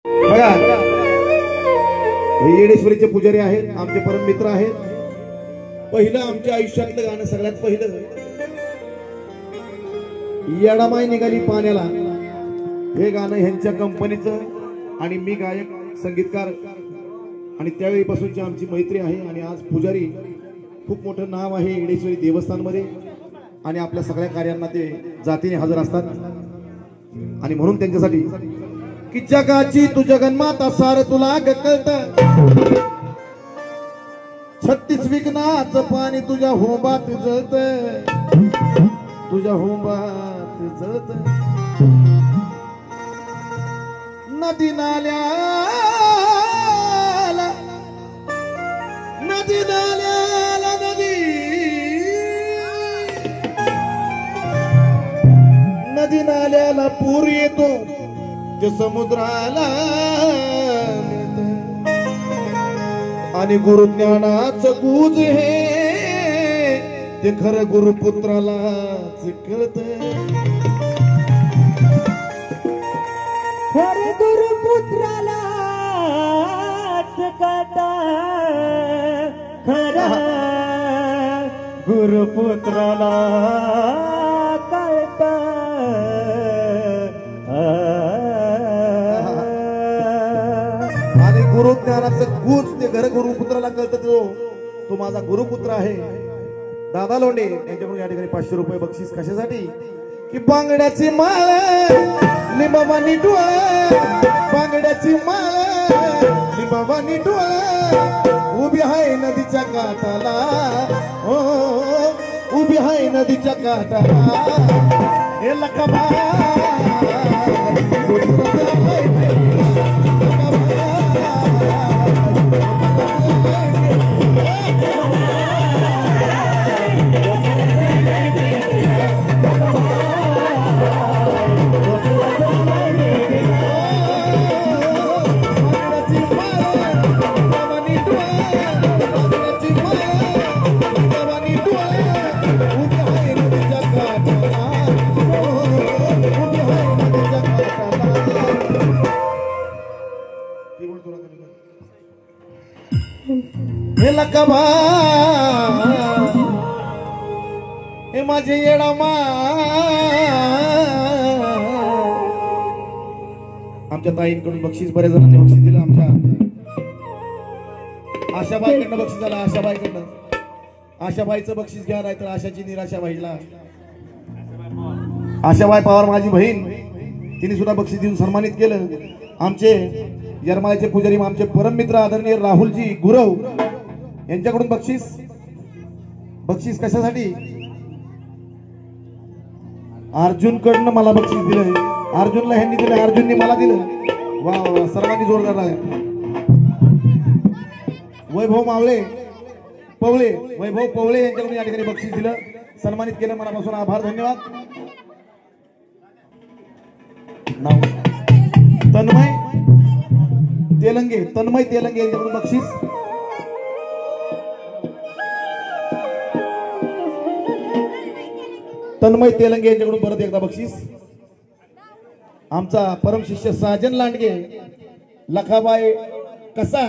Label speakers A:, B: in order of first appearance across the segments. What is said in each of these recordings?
A: बघा हे येडेश्वरीचे पुजारी आहेत, आमचे परम मित्र आहेत. पहिलं आमच्या आयुष्यातलं गाणं सगळ्यात पहिलं येडामाई निघाली पाण्याला, हे गाणं ह्यांच्या कंपनीचं आणि मी गायक संगीतकार आणि त्यावेळीपासूनची आमची मैत्री आहे. आणि आज पुजारी खूप मोठं नाव आहे येडेश्वरी देवस्थानमध्ये आणि आपल्या सगळ्या कार्यांना ते जातीने हजर असतात. आणि म्हणून त्यांच्यासाठी की जगाची तू जगन्माता सार तुला कळत, 36 विघ्नाचं पाणी तुझ्या होंबात जळत, तुझ्या होंबात जळत. नदी नाल्याला नदी नाल्याला नदी नाल्याला पूर येतो ते समुद्राला, आणि गुरुज्ञानाचं गुज हे ते खरं गुरुपुत्राला कळत.
B: खरं गुरुपुत्राला कळत, खरं गुरुपुत्राला कळत.
A: आणि गुरुज्ञानाचं गुज ते घर गुरुपुत्राला कळत. तो माझा गुरुपुत्र आहे दादा लोंढे. यांच्याकडून या ठिकाणी 500 रुपये बक्षीस कशासाठी की बांगड्याची माळ लिंबावानी डोळ, बांगड्याची माळ लिंबावानी डोळ, उभी आहे नदीच्या काठाला, हो उभी आहे नदीच्या काठाला. हे लखबा लकबा हे माझे येडामा. आमच्या ताईंकडून बक्षीस बऱ्याच जणांनी बक्षीस दिलं. आमच्या आशाबाईकडनं बक्षीस झालं, आशाबाईकडनं. आशाबाईचं बक्षीस घ्या, नाही तर आशाची निराशा व्हायला. आशाबाई पवार माझी बहीण, तिने सुद्धा बक्षीस देऊन सन्मानित केलं. आमचे यरमाळ्याचे पुजारी आमचे परम मित्र आदरणीय राहुलजी गुरव यांच्याकडून बक्षीस कशासाठी अर्जुन कडनं मला बक्षीस दिलं. अर्जुनला ह्यांनी दिलं, अर्जुनने मला दिलं. वा वा, सर्वांनी जोरदार आहे. वैभव मावळे पवळे, वैभव पवळे यांच्याकडून या ठिकाणी बक्षीस दिलं, सन्मानित केलं. मनापासून आभार, धन्यवाद. नाव तन्मय तेलंगे यांच्याकडून बक्षीस. तन्मय तेलंगे यांच्याकडून परत एकदा बक्षीस. आमचा परम शिष्य साजन लांडगे, लखाबाई कसा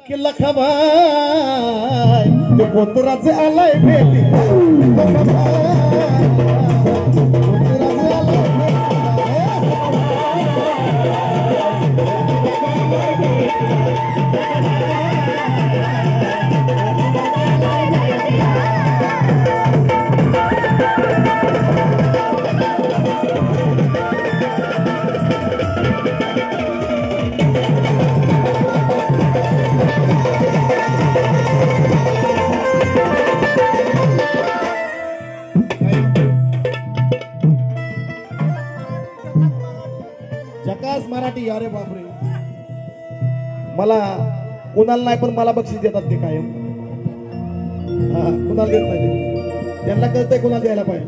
A: की लखाबाई ते पोतराचे आलाय भेटी, जकास मराठी. अरे बापरे, मला कुणाला नाही पण मला बक्षीस देतात ते कायम. कुणाला देत नाही, त्यांना कळतंय कुणाला द्यायला पाहिजे.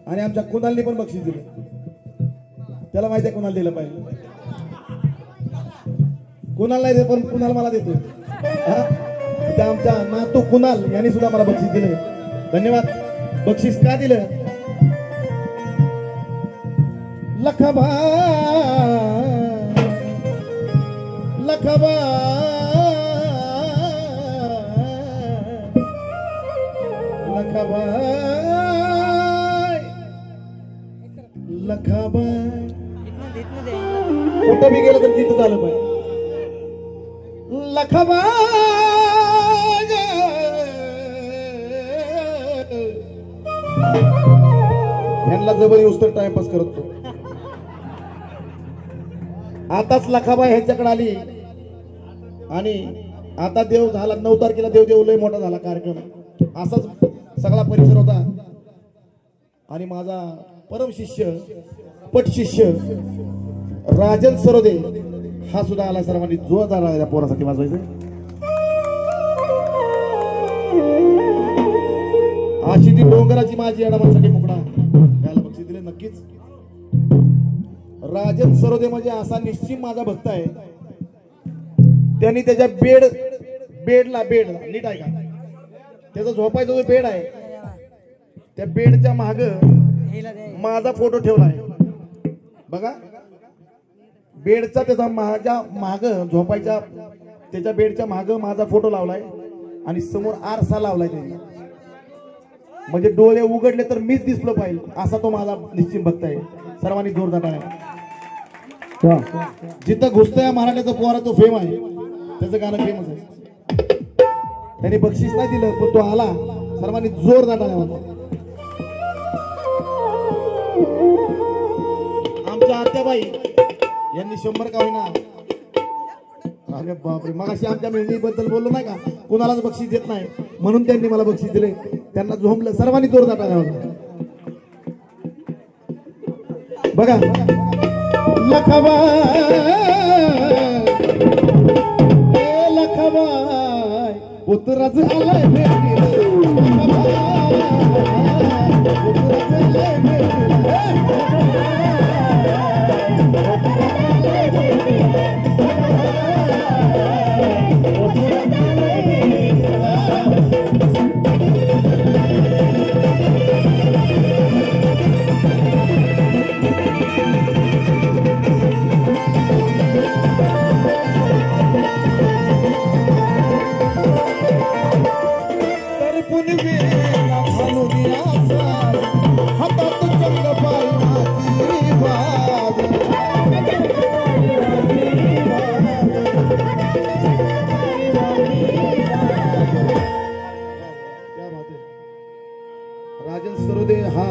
A: आणि आमच्या कुणालनी पण बक्षीस दिलं, त्याला माहिती आहे कुणाला दिलं पाहिजे. कुणाला नाही देत पण कुणाला मला देतो. त्या आमच्या नातू कुणाल यांनी सुद्धा मला बक्षीस दिलं, धन्यवाद. बक्षीस का दिलं? लखबा लखाबाई लखाबाई लखाबाई कुठं बी गेलं तर तिथं झालं पाहिजे लखाबाई यांना जबर येऊस तर टाइमपास करतो आताच लखाबाई ह्यांच्याकडे आली आणि आता देव झाला 9 तारखेला देव लय मोठा झाला कार्यक्रम असाच सगळा परिसर होता आणि माझा परम शिष्य पट शिष्य राजन सरोदे हा सुद्धा आला सर्वांनी जोरदार या पोरासाठी वाजवायचं अशी ती डोंगराची माझी अडमांसाठी मुकडा त्याला बक्षीस दिले नक्कीच राजन सरोदे म्हणजे असा निश्चित माझा भक्त आहे त्यांनी त्याच्या बेडला नीट आहे का त्याचा झोपायचा जो बेड आहे त्या बेडच्या माग माझा फोटो ठेवला आहे बघा बेडचा त्याचा माझ्या माग झोपायच्या त्याच्या बेडच्या माग माझा फोटो लावलाय आणि समोर आरसा लावलाय त्यांनी म्हणजे डोळे उघडले तर मीच दिसलो पाहिजे असा तो माझा निश्चित भक्त आहे सर्वांनी जोरदार आहे जिथं घुसतोय मराठ्याचा पोरा तो फेम आहे त्याचं गाणं फेमस आहे त्यांनी बक्षीस नाही दिलं पण तो आला सर्वांनी जोरदार टाळ्या आमच्या आत्याबाई यांनी 100 का होईना अरे बापरे मगाशी आमच्या मेहंदीबद्दल बोललो नाही का कुणालाच बक्षीस देत नाही म्हणून त्यांनी मला बक्षीस दिले त्यांना झोंबलं सर्वांनी जोरदार टाळ्या बघा लखाबाई पुत्र झालाय राजन सरोदे हा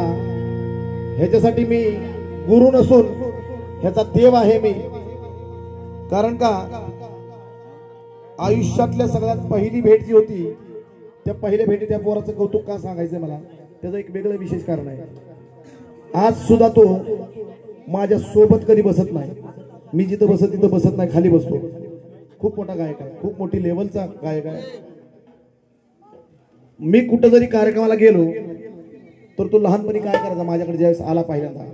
A: ह्याच्यासाठी मी गुरु नसून ह्याचा देव आहे मी कारण का आयुष्यातल्या सगळ्यात पहिली भेट जी होती त्या पहिल्या भेटी त्या पोराचं कौतुक का सांगायचंय मला त्याचं एक वेगळं विशेष कारण आहे आज सुद्धा तो माझ्या सोबत कधी बसत नाही मी जिथं बसत तिथं बसत नाही खाली बसतो खूप मोठा गायक आहे खूप मोठी लेवलचा गायक आहे मी कुठं जरी कार्यक्रमाला गेलो तर तो लहानपणी काय करायचा माझ्याकडे ज्यावेळेस आला पहिल्यांदा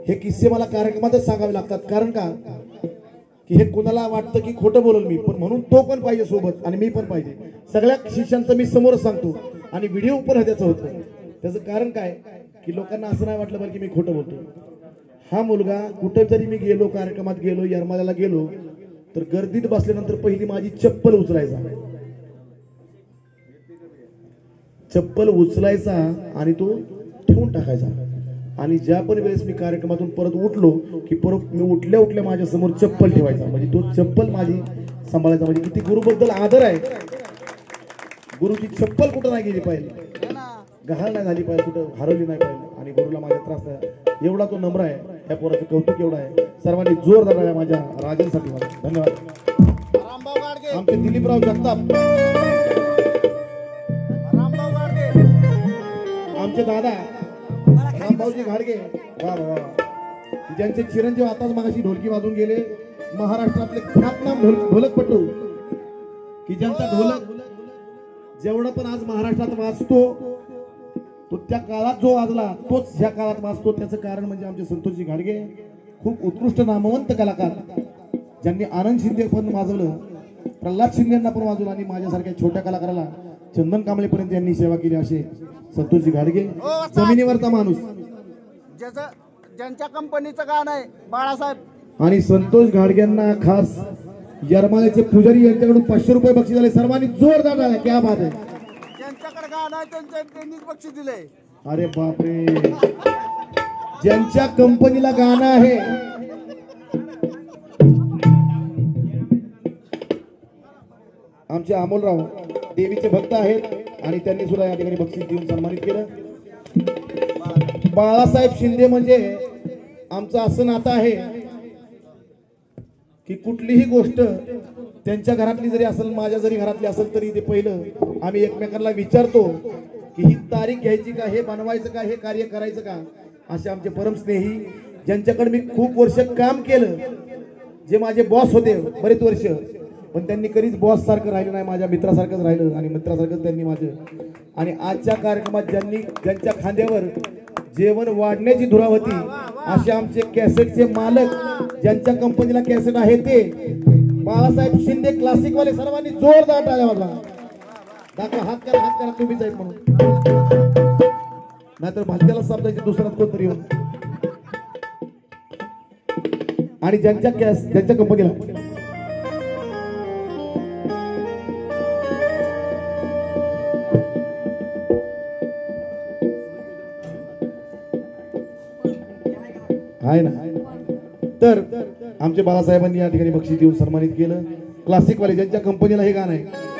A: हे किस्से मला कार्यक्रमातच सांगावे लागतात कारण का की हे कुणाला वाटतं की खोटं बोलल मी पण म्हणून तो पण पाहिजे सोबत आणि मी पण पाहिजे सगळ्या शिष्यांचं मी समोरच सांगतो आणि व्हिडिओ पण त्याचं होतं त्याचं कारण काय की लोकांना असं नाही वाटलं बरं की मी खोटं बोलतो हा मुलगा कुठं जरी मी गेलो कार्यक्रमात गेलो यरमाल्याला गेलो तर गर्दीत बसल्यानंतर पहिली माझी चप्पल उचलायचा आणि तो ठेवून टाकायचा आणि ज्या पण वेळेस मी कार्यक्रमातून परत उठलो की परत मी उठल्या माझ्या समोर चप्पल ठेवायचा म्हणजे तो चप्पल माझी सांभाळायचा म्हणजे किती गुरुबद्दल आदर आहे गुरुची चप्पल कुठं नाही गेली पाहिजे गहाळ नाही झाली पाहिजे कुठं हरवली नाही पाहिजे आणि गुरुला माझ्या त्रास नाही एवढा तो नम्र आहे त्या पोराचं कौतुक एवढं आहे सर्वांनी जोरदार आहे माझ्या राजांसाठी धन्यवाद आमचे दिलीपराव जगताप आमचे दादा रामभाऊजी घाडगे वा वा ज्यांचे चिरंजीव आताच मागाशी ढोलकी वाजून गेले महाराष्ट्रातले ख्यातनाम ढोलकपटू की ज्यांचा ढोलक जेवढं पण आज महाराष्ट्रात वाजतो तो त्या काळात जो वाजला तोच ह्या काळात वाजतो त्याचं कारण म्हणजे आमचे संतोषजी घाडगे खूप उत्कृष्ट नामवंत कलाकार ज्यांनी आनंद शिंदे पण वाजवलं प्रल्हाद शिंदेंना पण वाजवलं आणि माझ्यासारख्या छोट्या कलाकाराला चंदन कांबळेपर्यंत यांनी सेवा केली असे संतोषजी घाडगे जमिनीवरचा माणूस
C: ज्यांच्या कंपनीचं गाणं आहे बाळासाहेब
A: आणि संतोष घाडग्यांना खास यरमाल्याचे पुजारी यांच्याकडून 500 रुपये बक्षीस झाले. सर्वांनी जोरदार टाळ्या. क्या बात आहे.
C: ज्यांच्याकडे गाणं आहे त्यांनीच बक्षीस दिले.
A: अरे बापरे, ज्यांच्या कंपनीला गाणं आहे आमचे अमोलराव देवीचे भक्त आहेत आणि त्यांनी सुद्धा या ठिकाणी बक्षीस देऊन सन्मानित केलं. बाळासाहेब शिंदे म्हणजे आमचं असं नातं आहे की कुठलीही गोष्ट त्यांच्या घरातली जरी असेल माझ्या जरी घरातली असेल तरी ते पहिलं आम्ही एकमेकांना विचारतो की ही तारीख घ्यायची का, हे बनवायचं का, हे कार्य करायचं का. असे आमचे परमस्नेही ज्यांच्याकडे मी खूप वर्ष काम केलं, जे माझे बॉस होते बरेच वर्ष, पण त्यांनी कधीच बॉस सारखं राहिलं नाही, माझ्या मित्रासारखंच राहिलं आणि मित्रासारखंच त्यांनी माझं. आणि आजच्या कार्यक्रमात ज्यांच्या खांद्यावर जेवण वाढण्याची धुरा होती असे आमचे कॅसेटचे मालक, ज्यांच्या कंपनीला कॅसेट आहे ते बाळासाहेब शिंदे क्लासिक वाले. सर्वांनी जोरदार टाळ्या वाजवा. दाखवा, हात करा तुम्हीच आहे म्हणून, नाहीतर भाग्याला समजायचे दुसऱ्यात कोणतरी येऊन. आणि ज्यांच्या कंपनीला आहे ना, तर आमच्या बाळासाहेबांनी या ठिकाणी बक्षीस देऊन सन्मानित केलं. क्लासिक वाले ज्यांच्या कंपनीला हे गाणं आहे